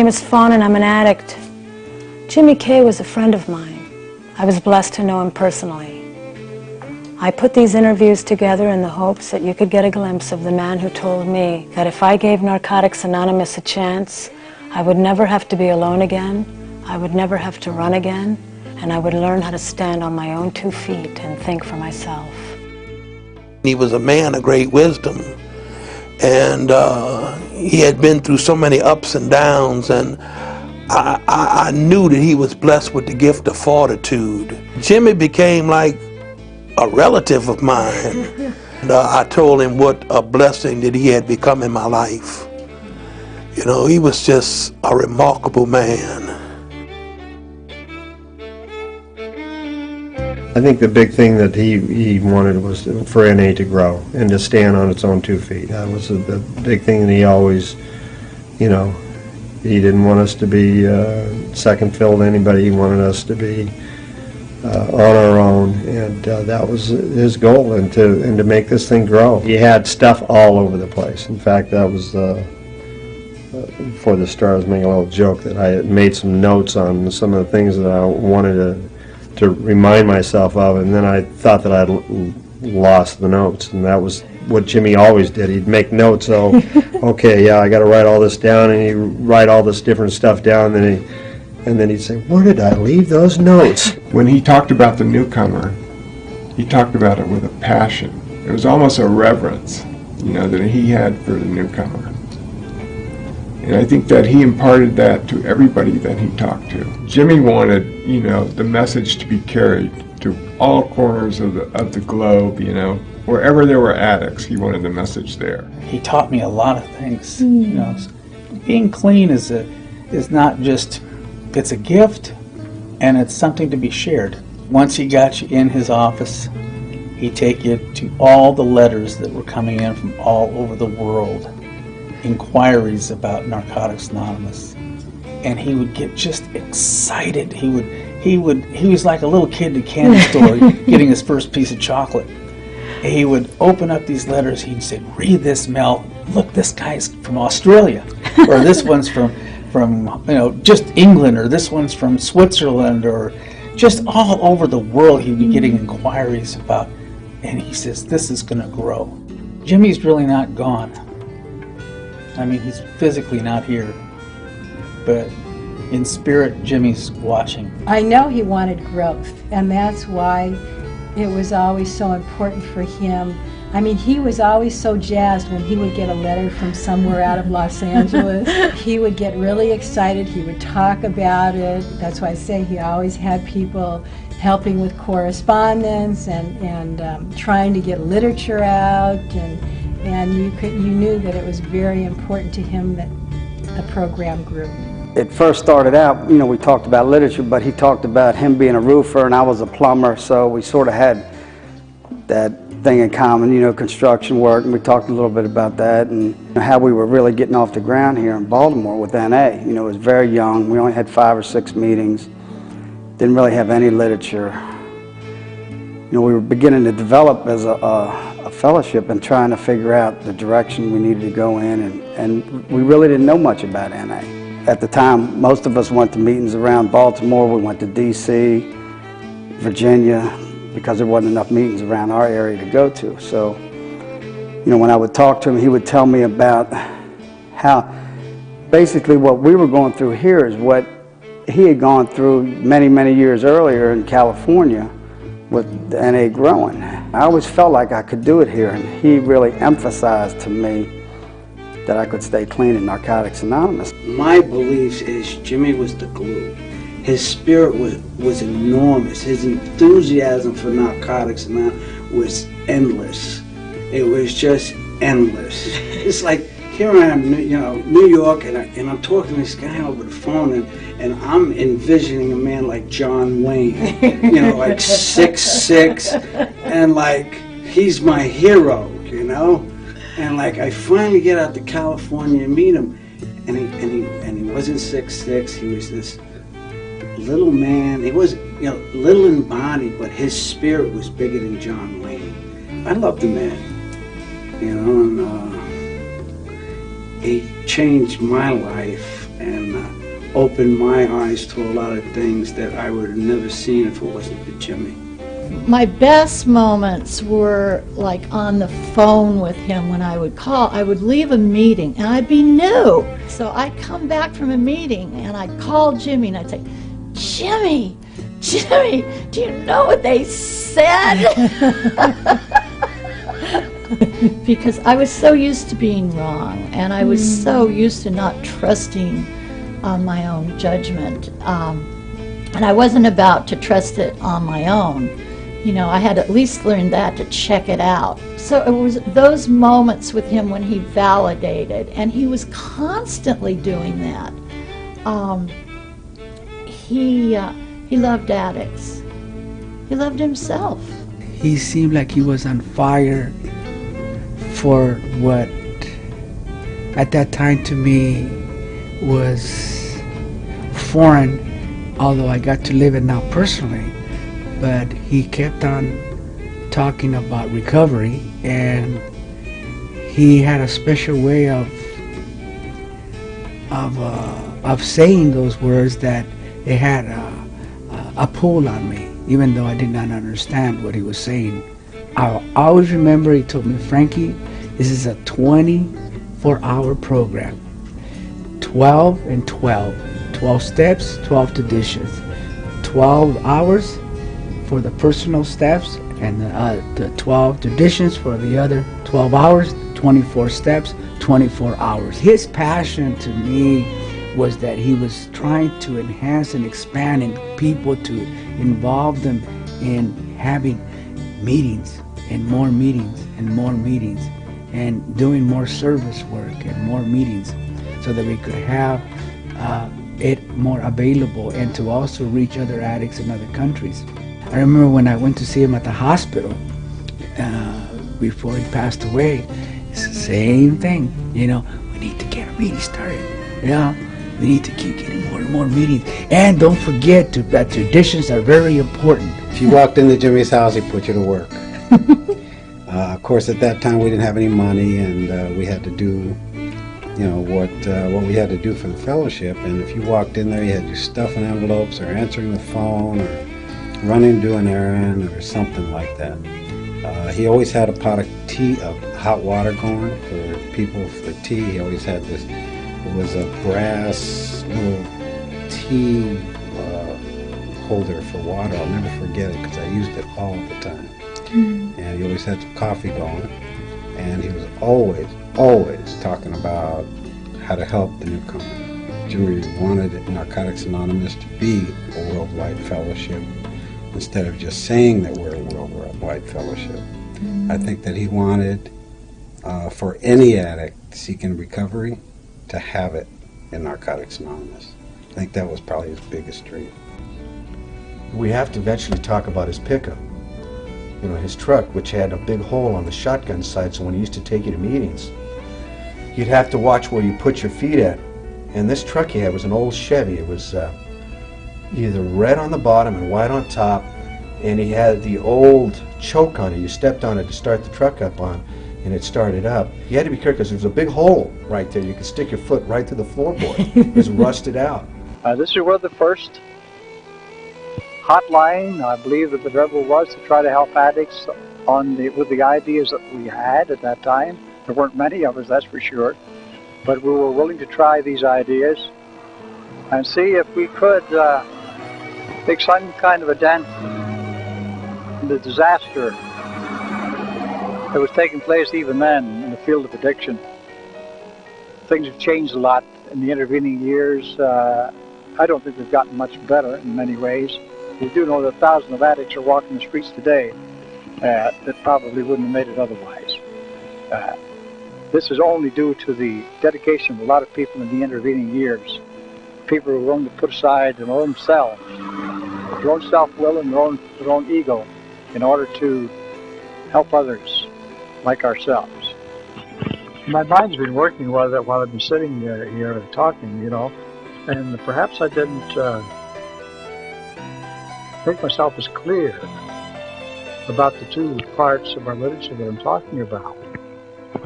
is Fawn and I'm an addict. Jimmy K was a friend of mine. I was blessed to know him personally. I put these interviews together in the hopes that you could get a glimpse of the man who told me that if I gave Narcotics Anonymous a chance, I would never have to be alone again, I would never have to run again, and I would learn how to stand on my own 2 feet and think for myself. He was a man of great wisdom, and he had been through so many ups and downs, and I knew that he was blessed with the gift of fortitude. Jimmy became like a relative of mine. And I told him what a blessing that he had become in my life. You know, he was just a remarkable man. I think the big thing that he wanted was for NA to grow and to stand on its own 2 feet. That was the big thing that he always, you know, he didn't want us to be second fiddle to anybody. He wanted us to be on our own, and that was his goal, and to make this thing grow. He had stuff all over the place. In fact, that was before the start, I was making a little joke that I had made some notes on some of the things that I wanted to remind myself of, and then I thought that I'd lost the notes, and that was what Jimmy always did. He'd make notes, so okay, yeah, I got to write all this down, and he'd write all this different stuff down, and then he'd say, where did I leave those notes? When he talked about the newcomer, he talked about it with a passion. It was almost a reverence, you know, that he had for the newcomer. And I think that he imparted that to everybody that he talked to. Jimmy wanted, you know, the message to be carried to all corners of the globe, you know. Wherever there were addicts, he wanted the message there. He taught me a lot of things. You know, being clean is not just, it's a gift, and it's something to be shared. Once he got you in his office, he'd take you to all the letters that were coming in from all over the world, inquiries about Narcotics Anonymous, and he would get just excited. He was like a little kid in a candy store getting his first piece of chocolate. He would open up these letters. He'd say, read this, Mel. Look, this guy's from Australia, or this one's from you know, just England, or this one's from Switzerland, or just all over the world. He'd be getting inquiries about, and he says, this is going to grow. Jimmy's really not gone. I mean, he's physically not here, but in spirit, Jimmy's watching. I know he wanted growth, and that's why it was always so important for him. I mean, he was always so jazzed when he would get a letter from somewhere out of Los Angeles. He would get really excited. He would talk about it. That's why I say he always had people helping with correspondence and trying to get literature out. And you knew that it was very important to him that the program grew. It first started out, you know, we talked about literature, but he talked about him being a roofer and I was a plumber, so we sort of had that thing in common, you know, construction work, and we talked a little bit about that and how we were really getting off the ground here in Baltimore with NA. You know, it was very young. We only had 5 or 6 meetings, didn't really have any literature. You know, we were beginning to develop as a fellowship and trying to figure out the direction we needed to go in, and we really didn't know much about NA. At the time, most of us went to meetings around Baltimore. We went to DC, Virginia, because there wasn't enough meetings around our area to go to. So, you know, when I would talk to him, he would tell me about how basically what we were going through here is what he had gone through many, many years earlier in California with the NA growing. I always felt like I could do it here, and he really emphasized to me that I could stay clean in Narcotics Anonymous. My belief is Jimmy was the glue. His spirit was enormous. His enthusiasm for Narcotics Anonymous was endless. It was just endless. It's like, here I am, you know, New York, and I'm talking to this guy over the phone, and I'm envisioning a man like John Wayne, you know, like 6'6", and like, he's my hero, you know? And like, I finally get out to California and meet him, and he wasn't 6'6", he was this little man. He was, you know, little in body, but his spirit was bigger than John Wayne. I loved the man, you know, and he changed my life, and opened my eyes to a lot of things that I would have never seen if it wasn't for Jimmy. My best moments were like on the phone with him when I would call. I would leave a meeting and I'd be new. So I'd come back from a meeting and I'd call Jimmy and I'd say, Jimmy, do you know what they said? Because I was so used to being wrong and I was so used to not trusting on my own judgment. And I wasn't about to trust it on my own. You know, I had at least learned that to check it out. So it was those moments with him when he validated, and he was constantly doing that. He loved addicts. He loved himself. He seemed like he was on fire for what at that time to me was foreign, although I got to live it now personally. But he kept on talking about recovery, and he had a special way of saying those words that it had a pull on me, even though I did not understand what he was saying. I always remember he told me, Frankie, this is a 24-hour program, 12 and 12, 12 steps, 12 traditions, 12 hours for the personal steps, and the 12 traditions for the other 12 hours, 24 steps, 24 hours. His passion to me was that he was trying to enhance and expand in people, to involve them in having meetings and more meetings and more meetings and doing more service work and more meetings so that we could have it more available and to also reach other addicts in other countries. I remember when I went to see him at the hospital before he passed away, it's the same thing, you know, we need to get a meeting started, you know, we need to keep getting more and more meetings. And don't forget that traditions are very important. If you walked into Jimmy's house, he put you to work. Of course, at that time we didn't have any money, and we had to do, you know, what we had to do for the fellowship. And if you walked in there, you had to stuff in envelopes or answering the phone or running to do an errand or something like that. He always had a pot of tea, of hot water going for people for tea. He always had this. It was a brass little tea holder for water. I'll never forget it because I used it all the time. And he always had some coffee going. And he was always talking about how to help the newcomer. Jimmy wanted Narcotics Anonymous to be a worldwide fellowship instead of just saying that we're a worldwide fellowship. I think that he wanted for any addict seeking recovery to have it in Narcotics Anonymous. I think that was probably his biggest dream. We have to eventually talk about his pickup. You know, his truck, which had a big hole on the shotgun side, so when he used to take you to meetings, you'd have to watch where you put your feet at. And this truck he had was an old Chevy. It was either red on the bottom and white on top, and he had the old choke on it. You stepped on it to start the truck up on, and it started up. You had to be careful because there was a big hole right there. You could stick your foot right through the floorboard. It was rusted out. This is where the first hotline, I believe, that the Rebel was to try to help addicts with the ideas that we had at that time. There weren't many of us, that's for sure. But we were willing to try these ideas and see if we could make some kind of a dent in the disaster that was taking place even then in the field of addiction. Things have changed a lot in the intervening years. I don't think we've gotten much better in many ways. We do know that thousands of addicts are walking the streets today that probably wouldn't have made it otherwise. This is only due to the dedication of a lot of people in the intervening years. People who are willing to put aside their own selves, their own self-will and their own ego in order to help others like ourselves. My mind's been working while I've been sitting here talking, you know, and perhaps I didn't make myself as clear about the two parts of our literature that I'm talking about.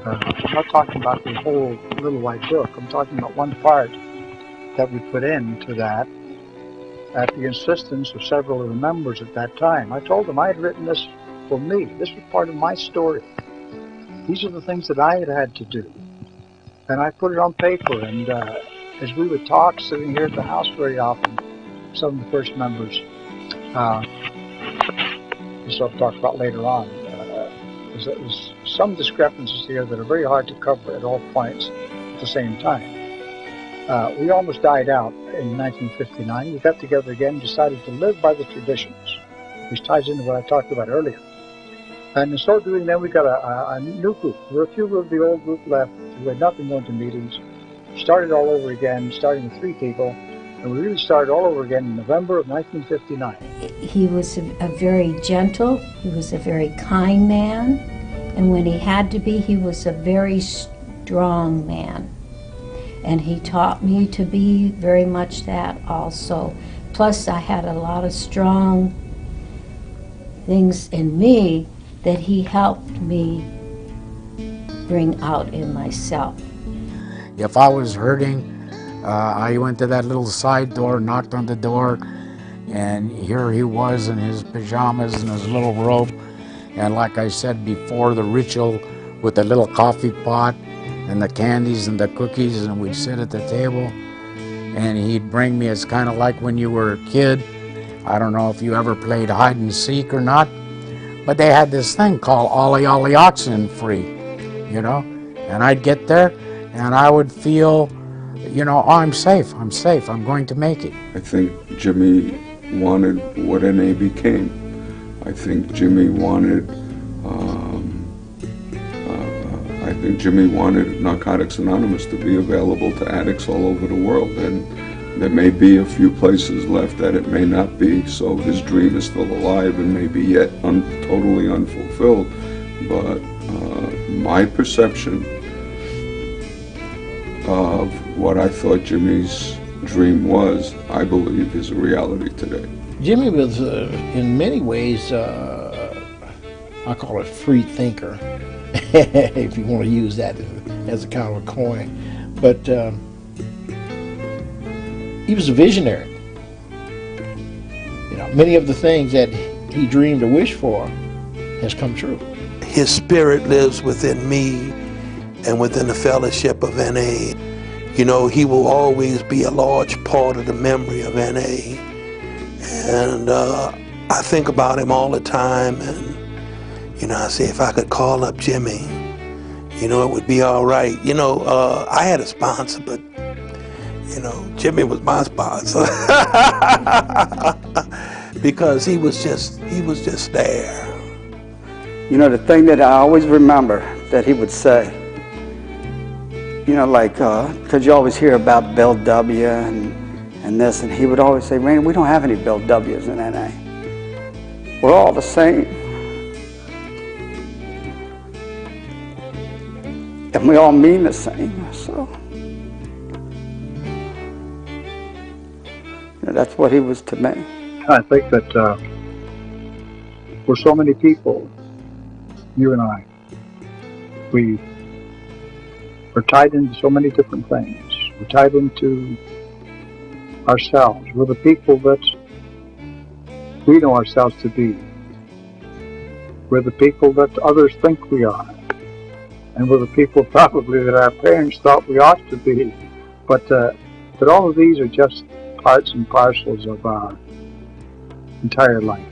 I'm not talking about the whole little white book. I'm talking about one part that we put into that at the insistence of several of the members at that time. I told them I had written this for me. This was part of my story. These are the things that I had to do. And I put it on paper, and as we would talk, sitting here at the house very often, some of the first members, this I'll talk about later on, there's some discrepancies here that are very hard to cover at all points at the same time. We almost died out in 1959. We got together again, decided to live by the traditions, which ties into what I talked about earlier. And in so doing, then we got a new group. There were a few of the old group left who had not been going to meetings. Started all over again, starting with 3 people, and we really started all over again in November of 1959. He was a very gentle, he was a very kind man, and when he had to be, he was a very strong man. And he taught me to be very much that also. Plus, I had a lot of strong things in me that he helped me bring out in myself. If I was hurting, I went to that little side door, knocked on the door, and here he was in his pajamas and his little robe. And like I said before, the ritual with the little coffee pot and the candies and the cookies, and we'd sit at the table, and he'd bring me, it's kind of like when you were a kid. I don't know if you ever played hide and seek or not, but they had this thing called Ollie Ollie Oxen free, you know, and I'd get there and I would feel, you know, oh, I'm safe, I'm going to make it. I think Jimmy wanted what NA became. I think Jimmy wanted Narcotics Anonymous to be available to addicts all over the world, and there may be a few places left that it may not be, so his dream is still alive and maybe yet totally unfulfilled. But my perception of what I thought Jimmy's dream was, I believe, is a reality today. Jimmy was, in many ways, I call it free thinker, if you want to use that as a kind of a coin. But he was a visionary. You know, many of the things that he dreamed or wished for has come true. His spirit lives within me and within the fellowship of NA. You know, he will always be a large part of the memory of NA. And I think about him all the time, and, you know, I say, if I could call up Jimmy, you know, it would be all right. You know, I had a sponsor, but, you know, Jimmy was my sponsor. Because he was just there. You know, the thing that I always remember that he would say, you know, like, because you always hear about Bill W. and this, and he would always say, Rainey, we don't have any Bill W's in NA. We're all the same. And we all mean the same, so. You know, that's what he was to me. I think that for so many people, you and I, we are tied into so many different things. We're tied into ourselves. We're the people that we know ourselves to be. We're the people that others think we are. And we're the people probably that our parents thought we ought to be. But that all of these are just parts and parcels of our entire life.